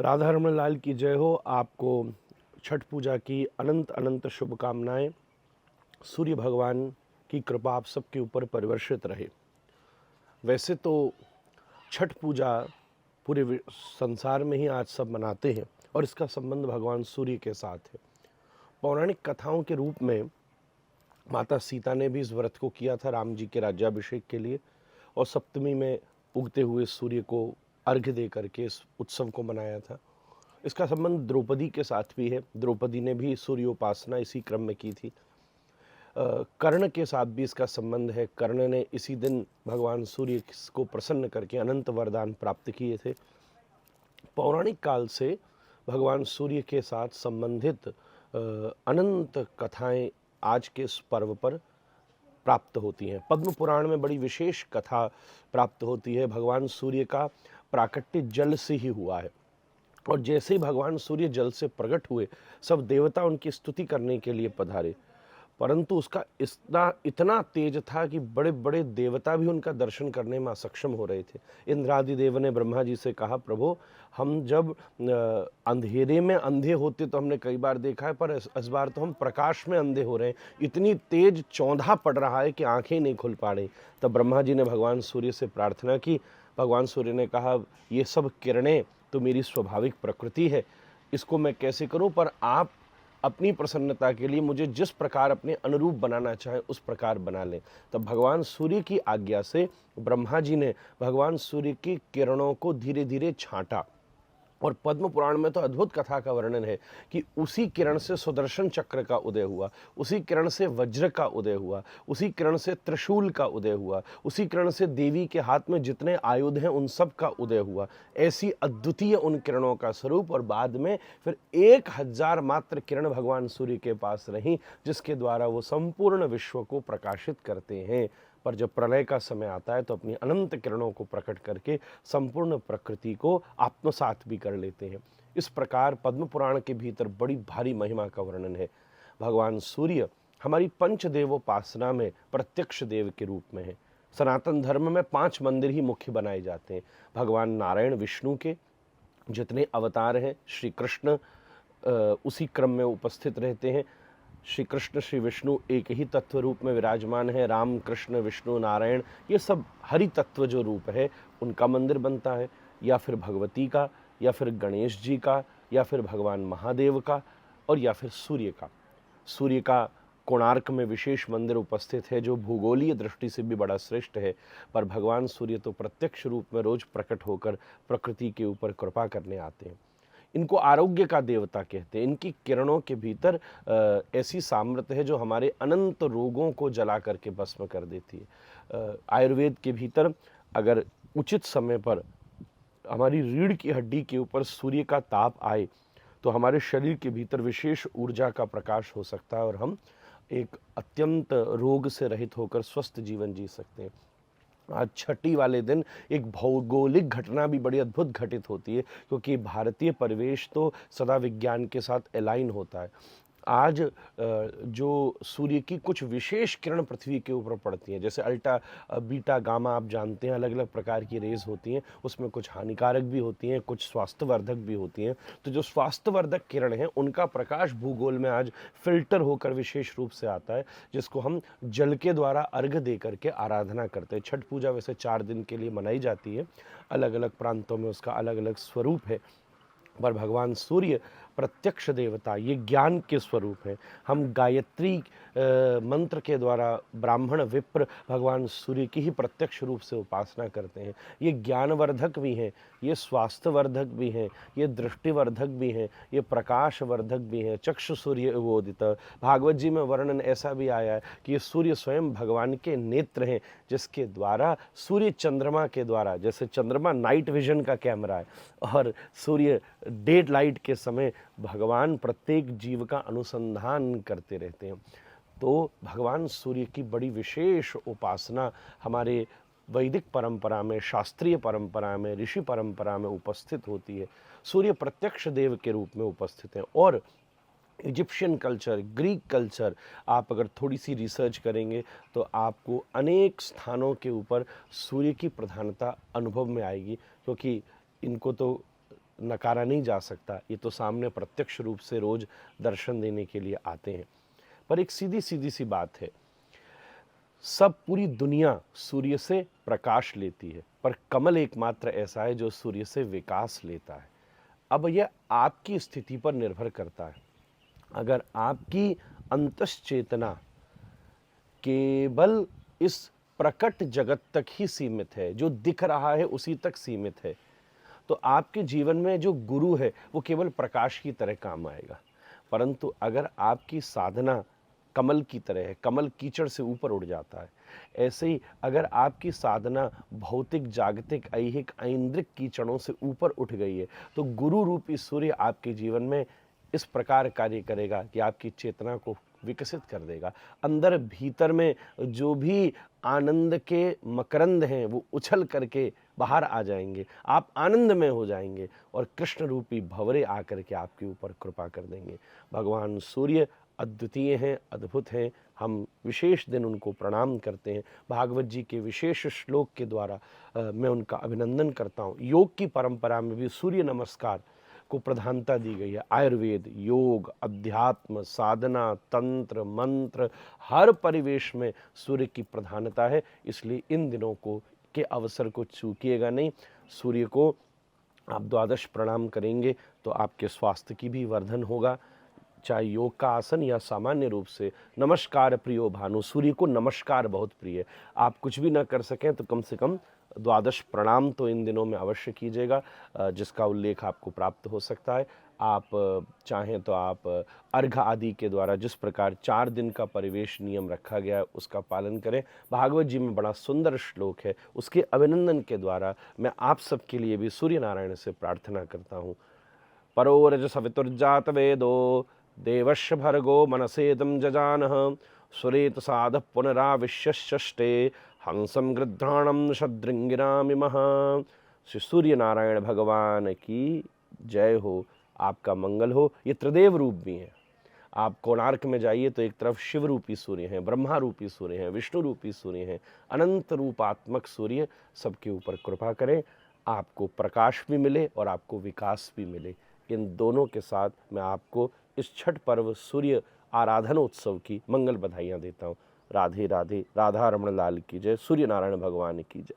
राधा रमन लाल की जय हो। आपको छठ पूजा की अनंत अनंत शुभकामनाएं। सूर्य भगवान की कृपा आप सबके ऊपर परिवर्षित रहे। वैसे तो छठ पूजा पूरे संसार में ही आज सब मनाते हैं और इसका संबंध भगवान सूर्य के साथ है। पौराणिक कथाओं के रूप में माता सीता ने भी इस व्रत को किया था राम जी के राज्याभिषेक के लिए, और सप्तमी में उगते हुए सूर्य को अर्घ्य दे करके इस उत्सव को मनाया था। इसका संबंध द्रौपदी के साथ भी है। द्रौपदी ने भी सूर्योपासना इसी क्रम में की थी। कर्ण के साथ भी इसका संबंध है। कर्ण ने इसी दिन भगवान सूर्य को प्रसन्न करके अनंत वरदान प्राप्त किए थे। पौराणिक काल से भगवान सूर्य के साथ संबंधित अनंत कथाएं आज के इस पर्व पर प्राप्त होती हैं। पद्म पुराण में बड़ी विशेष कथा प्राप्त होती है। भगवान सूर्य का प्राकट्य जल से ही हुआ है, और जैसे ही भगवान सूर्य जल से प्रकट हुए, सब देवता उनकी स्तुति करने के लिए पधारे। परंतु उसका इतना तेज था कि बड़े बड़े देवता भी उनका दर्शन करने में असक्षम हो रहे थे। इंद्रादि देव ने ब्रह्मा जी से कहा, प्रभु हम जब अंधेरे में अंधे होते तो हमने कई बार देखा है, पर इस बार तो हम प्रकाश में अंधे हो रहे हैं। इतनी तेज चौंधा पड़ रहा है कि आंखें नहीं खुल पा रही। तब ब्रह्मा जी ने भगवान सूर्य से प्रार्थना की। भगवान सूर्य ने कहा, ये सब किरणें तो मेरी स्वाभाविक प्रकृति है, इसको मैं कैसे करूं, पर आप अपनी प्रसन्नता के लिए मुझे जिस प्रकार अपने अनुरूप बनाना चाहें उस प्रकार बना लें। तब भगवान सूर्य की आज्ञा से ब्रह्मा जी ने भगवान सूर्य की किरणों को धीरे धीरे छांटा। और पद्म पुराण में तो अद्भुत कथा का वर्णन है कि उसी किरण से सुदर्शन चक्र का उदय हुआ, उसी किरण से वज्र का उदय हुआ, उसी किरण से त्रिशूल का उदय हुआ, उसी किरण से देवी के हाथ में जितने आयुध हैं उन सब का उदय हुआ। ऐसी अद्वितीय उन किरणों का स्वरूप। और बाद में फिर 1000 मात्र किरण भगवान सूर्य के पास रहीं, जिसके द्वारा वो संपूर्ण विश्व को प्रकाशित करते हैं। पर जब प्रलय का समय आता है तो अपनी अनंत किरणों को प्रकट करके संपूर्ण प्रकृति को आत्मसात भी कर लेते हैं। इस प्रकार पद्म पुराण के भीतर बड़ी भारी महिमा का वर्णन है। भगवान सूर्य हमारी पंचदेवोपासना में प्रत्यक्ष देव के रूप में है। सनातन धर्म में 5 मंदिर ही मुख्य बनाए जाते हैं। भगवान नारायण विष्णु के जितने अवतार हैं, श्री कृष्ण उसी क्रम में उपस्थित रहते हैं। श्री कृष्ण श्री विष्णु एक ही तत्व रूप में विराजमान है। राम कृष्ण विष्णु नारायण ये सब हरि तत्व जो रूप है उनका मंदिर बनता है, या फिर भगवती का, या फिर गणेश जी का, या फिर भगवान महादेव का, और या फिर सूर्य का। सूर्य का कोणार्क में विशेष मंदिर उपस्थित है जो भूगोलीय दृष्टि से भी बड़ा श्रेष्ठ है। पर भगवान सूर्य तो प्रत्यक्ष रूप में रोज प्रकट होकर प्रकृति के ऊपर कृपा करने आते हैं। इनको आरोग्य का देवता कहते हैं। इनकी किरणों के भीतर ऐसी सामर्थ्य है जो हमारे अनंत रोगों को जला करके भस्म कर देती है। आयुर्वेद के भीतर अगर उचित समय पर हमारी रीढ़ की हड्डी के ऊपर सूर्य का ताप आए तो हमारे शरीर के भीतर विशेष ऊर्जा का प्रकाश हो सकता है और हम एक अत्यंत रोग से रहित होकर स्वस्थ जीवन जी सकते हैं। आज छठी वाले दिन एक भौगोलिक घटना भी बड़ी अद्भुत घटित होती है, क्योंकि भारतीय परिवेश तो सदा विज्ञान के साथ अलाइन होता है। आज जो सूर्य की कुछ विशेष किरण पृथ्वी के ऊपर पड़ती हैं, जैसे अल्टा बीटा गामा, आप जानते हैं अलग अलग प्रकार की रेज होती हैं। उसमें कुछ हानिकारक भी होती हैं, कुछ स्वास्थ्यवर्धक भी होती हैं। तो जो स्वास्थ्यवर्धक किरण हैं उनका प्रकाश भूगोल में आज फिल्टर होकर विशेष रूप से आता है, जिसको हम जल के द्वारा अर्घ्य दे करके आराधना करते हैं। छठ पूजा वैसे 4 दिन के लिए मनाई जाती है। अलग अलग प्रांतों में उसका अलग अलग स्वरूप है, पर भगवान सूर्य प्रत्यक्ष देवता, ये ज्ञान के स्वरूप है। हम गायत्री मंत्र के द्वारा ब्राह्मण विप्र भगवान सूर्य की ही प्रत्यक्ष रूप से उपासना करते हैं। ये ज्ञानवर्धक भी हैं, ये स्वास्थ्यवर्धक भी हैं, ये दृष्टिवर्धक भी हैं, ये प्रकाशवर्धक भी हैं। चक्षु सूर्य उदोदित, भागवत जी में वर्णन ऐसा भी आया है कि ये सूर्य स्वयं भगवान के नेत्र हैं, जिसके द्वारा सूर्य चंद्रमा के द्वारा, जैसे चंद्रमा नाइट विजन का कैमरा है और सूर्य डे लाइट के समय भगवान प्रत्येक जीव का अनुसंधान करते रहते हैं। तो भगवान सूर्य की बड़ी विशेष उपासना हमारे वैदिक परंपरा में, शास्त्रीय परंपरा में, ऋषि परंपरा में उपस्थित होती है। सूर्य प्रत्यक्ष देव के रूप में उपस्थित है। और इजिप्शियन कल्चर, ग्रीक कल्चर, आप अगर थोड़ी सी रिसर्च करेंगे तो आपको अनेक स्थानों के ऊपर सूर्य की प्रधानता अनुभव में आएगी, क्योंकि इनको तो नकारा नहीं जा सकता, ये तो सामने प्रत्यक्ष रूप से रोज दर्शन देने के लिए आते हैं। पर एक सीधी सीधी सी बात है, सब पूरी दुनिया सूर्य से प्रकाश लेती है, पर कमल एकमात्र ऐसा है जो सूर्य से विकास लेता है। अब यह आपकी स्थिति पर निर्भर करता है। अगर आपकी अंतश्चेतना केवल इस प्रकट जगत तक ही सीमित है, जो दिख रहा है उसी तक सीमित है, तो आपके जीवन में जो गुरु है वो केवल प्रकाश की तरह काम आएगा। परंतु अगर आपकी साधना कमल की तरह है, कमल कीचड़ से ऊपर उड़ जाता है, ऐसे ही अगर आपकी साधना भौतिक जागतिक ऐहिक ऐन्द्रिक कीचड़ों से ऊपर उठ गई है, तो गुरु रूपी सूर्य आपके जीवन में इस प्रकार कार्य करेगा कि आपकी चेतना को विकसित कर देगा। अंदर भीतर में जो भी आनंद के मकरंद हैं वो उछल करके बाहर आ जाएंगे, आप आनंद में हो जाएंगे और कृष्ण रूपी भंवरे आकर के आपके ऊपर कृपा कर देंगे। भगवान सूर्य अद्वितीय हैं, अद्भुत हैं। हम विशेष दिन उनको प्रणाम करते हैं। भागवत जी के विशेष श्लोक के द्वारा मैं उनका अभिनंदन करता हूँ। योग की परंपरा में भी सूर्य नमस्कार को प्रधानता दी गई है। आयुर्वेद, योग, अध्यात्म, साधना, तंत्र, मंत्र, हर परिवेश में सूर्य की प्रधानता है। इसलिए इन दिनों को के अवसर को चूकिएगा नहीं। सूर्य को आप द्वादश प्रणाम करेंगे तो आपके स्वास्थ्य की भी वर्धन होगा। चाहे योग का आसन या सामान्य रूप से नमस्कार प्रियो भानु, सूर्य को नमस्कार बहुत प्रिय है। आप कुछ भी ना कर सकें तो कम से कम द्वादश प्रणाम तो इन दिनों में अवश्य कीजिएगा, जिसका उल्लेख आपको प्राप्त हो सकता है। आप चाहें तो आप अर्घ आदि के द्वारा जिस प्रकार 4 दिन का परिवेश नियम रखा गया है उसका पालन करें। भागवत जी में बड़ा सुंदर श्लोक है, उसके अभिनंदन के द्वारा मैं आप सबके लिए भी सूर्य नारायण से प्रार्थना करता हूँ। परो रजसवितुर्जात वेदो देवस्य भर्गो मनसेदं जजानः सुरेत साधः पुनराविश्यष्टे हंसं गृध्राणं शद्रृंगिरामिमः। श्री सूर्य नारायण भगवान की जय हो। आपका मंगल हो। ये त्रिदेव रूप भी हैं। आप कोणार्क में जाइए तो एक तरफ शिव रूपी सूर्य हैं, ब्रह्मा रूपी सूर्य हैं, विष्णु रूपी सूर्य हैं, अनंत रूपात्मक सूर्य सबके ऊपर कृपा करें। आपको प्रकाश भी मिले और आपको विकास भी मिले। इन दोनों के साथ मैं आपको इस छठ पर्व सूर्य आराधनोत्सव की मंगल बधाइयाँ देता हूँ। राधे राधे। राधा रमण लाल की जय। सूर्य नारायण भगवान की जय।